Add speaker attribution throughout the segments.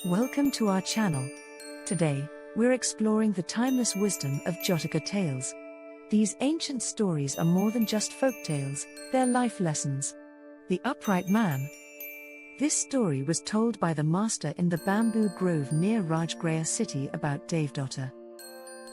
Speaker 1: Welcome to our channel. Today, we're exploring the timeless wisdom of Jataka tales. These ancient stories are more than just folk tales, they're life lessons. The Upright Man. This story was told by the master in the bamboo grove near Rajgraha city about Devadatta.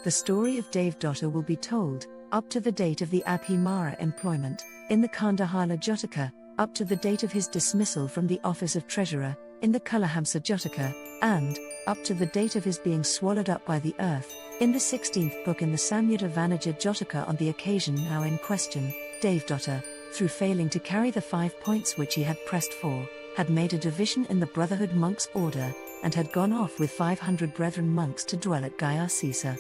Speaker 1: The story of Devadatta will be told, up to the date of the Abhimara-employment, in the Khandahala-jataka, up to the date of his dismissal from the office of treasurer, in the Cullahamsa-jataka, and, up to the date of his being swallowed up by the earth, in the 16th Book in the Samudda-vanija-jataka. On the occasion now in question, Devadatta, through failing to carry the 5 points which he had pressed for, had made a division in the Brotherhood monks' order, and had gone off with 500 brethren monks to dwell at Gaya-sisa.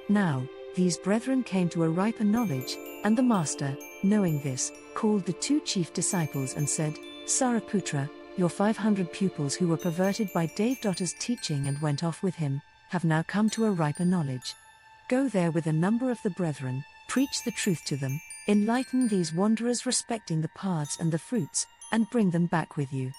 Speaker 1: Now, these brethren came to a riper knowledge, and the master, knowing this, called the 2 chief disciples and said, Sariputra, your 500 pupils who were perverted by Devadatta's teaching and went off with him, have now come to a riper knowledge. Go there with a number of the brethren, preach the truth to them, enlighten these wanderers respecting the paths and the fruits, and bring them back with you.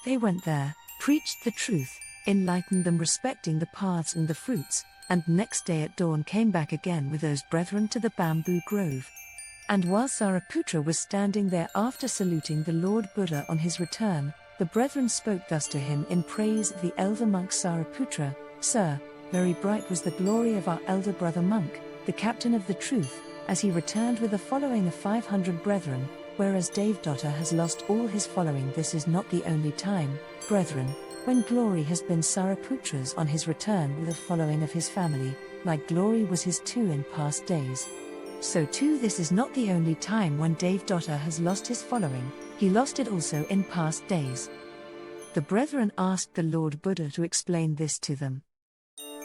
Speaker 1: They went there, preached the truth, enlightened them respecting the paths and the fruits, and next day at dawn came back again with those brethren to the bamboo grove. And while Sariputra was standing there after saluting the Lord Buddha on his return, the brethren spoke thus to him in praise of the elder monk Sariputra, Sir, very bright was the glory of our elder brother monk, the captain of the truth, as he returned with a following of 500 brethren, whereas Devadatta has lost all his following. This is not the only time, brethren, when glory has been Sariputra's on his return with a following of his family, like glory was his too in past days. So too this is not the only time when Devadatta has lost his following, he lost it also in past days. The brethren asked the Lord Buddha to explain this to them.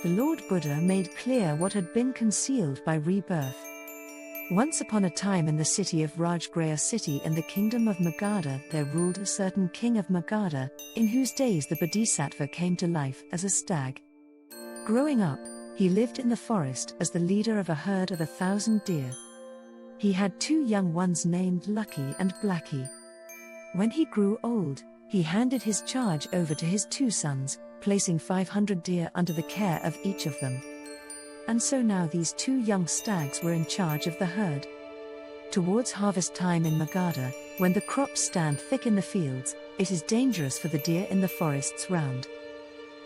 Speaker 1: The Lord Buddha made clear what had been concealed by rebirth. Once upon a time in the city of Rajgraha city in the kingdom of Magadha there ruled a certain king of Magadha, in whose days the Bodhisattva came to life as a stag. Growing up, he lived in the forest as the leader of a herd of 1,000 deer. He had 2 young ones named Lucky and Blacky. When he grew old, he handed his charge over to his 2 sons, placing 500 deer under the care of each of them. And so now these 2 young stags were in charge of the herd. Towards harvest time in Magadha, when the crops stand thick in the fields, it is dangerous for the deer in the forests round.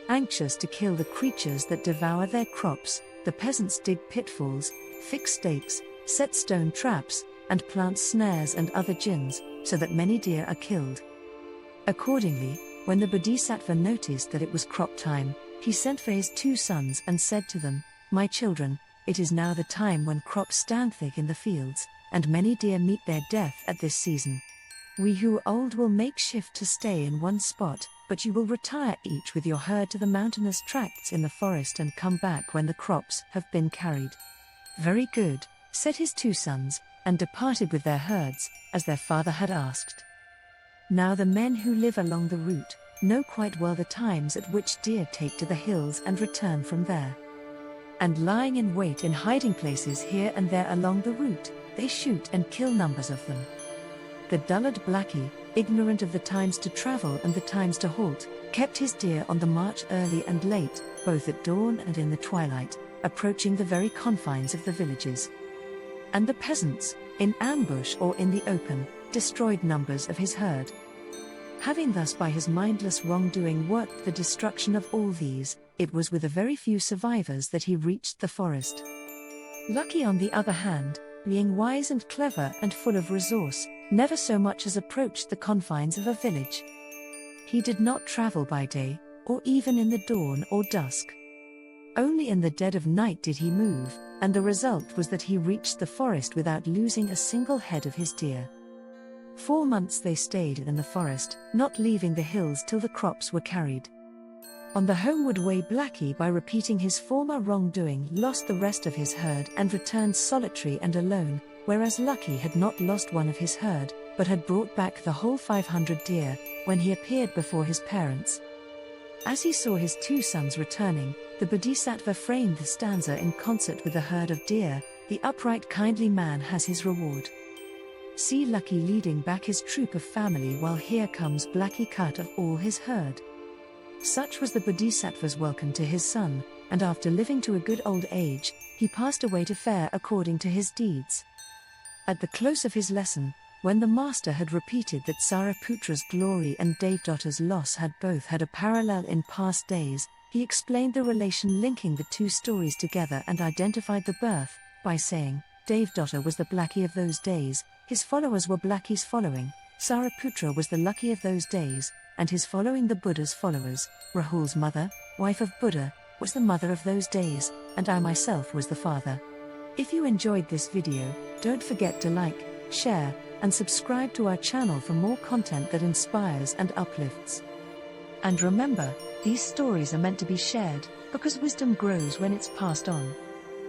Speaker 1: Anxious to kill the creatures that devour their crops, the peasants dig pitfalls, fix stakes, set stone traps, and plant snares and other gins, so that many deer are killed. Accordingly, when the Bodhisattva noticed that it was crop time, he sent for his 2 sons and said to them, My children, it is now the time when crops stand thick in the fields, and many deer meet their death at this season. We who are old will make shift to stay in one spot, but you will retire each with your herd to the mountainous tracts in the forest and come back when the crops have been carried. Very good, said his 2 sons, and departed with their herds, as their father had asked. Now the men who live along the route know quite well the times at which deer take to the hills and return from there. And lying in wait in hiding places here and there along the route, they shoot and kill numbers of them. The dullard Blacky, ignorant of the times to travel and the times to halt, kept his deer on the march early and late, both at dawn and in the twilight, approaching the very confines of the villages. And the peasants, in ambush or in the open, destroyed numbers of his herd. Having thus by his mindless wrongdoing worked the destruction of all these, it was with a very few survivors that he reached the forest. Lucky on the other hand, being wise and clever and full of resource, never so much as approached the confines of a village. He did not travel by day, or even in the dawn or dusk. Only in the dead of night did he move, and the result was that he reached the forest without losing a single head of his deer. 4 months they stayed in the forest, not leaving the hills till the crops were carried. On the homeward way Blacky, by repeating his former wrongdoing, lost the rest of his herd and returned solitary and alone, whereas Lucky had not lost one of his herd, but had brought back the whole 500 deer, when he appeared before his parents. As he saw his 2 sons returning, the Bodhisattva framed the stanza in concert with the herd of deer, The upright kindly man has his reward. See Lucky leading back his troop of family while here comes Blacky cut of all his herd. Such was the Bodhisattva's welcome to his son, and after living to a good old age, he passed away to fare according to his deeds. At the close of his lesson, when the master had repeated that Sariputra's glory and Devadatta's loss had both had a parallel in past days, he explained the relation linking the two stories together and identified the birth, by saying, Devadatta was the Blackie of those days, his followers were Blackies following, Sariputra was the Lucky of those days, and his following the Buddha's followers. Rahul's mother, wife of Buddha, was the mother of those days, and I myself was the father. If you enjoyed this video, don't forget to like, share, and subscribe to our channel for more content that inspires and uplifts. And remember, these stories are meant to be shared, because wisdom grows when it's passed on.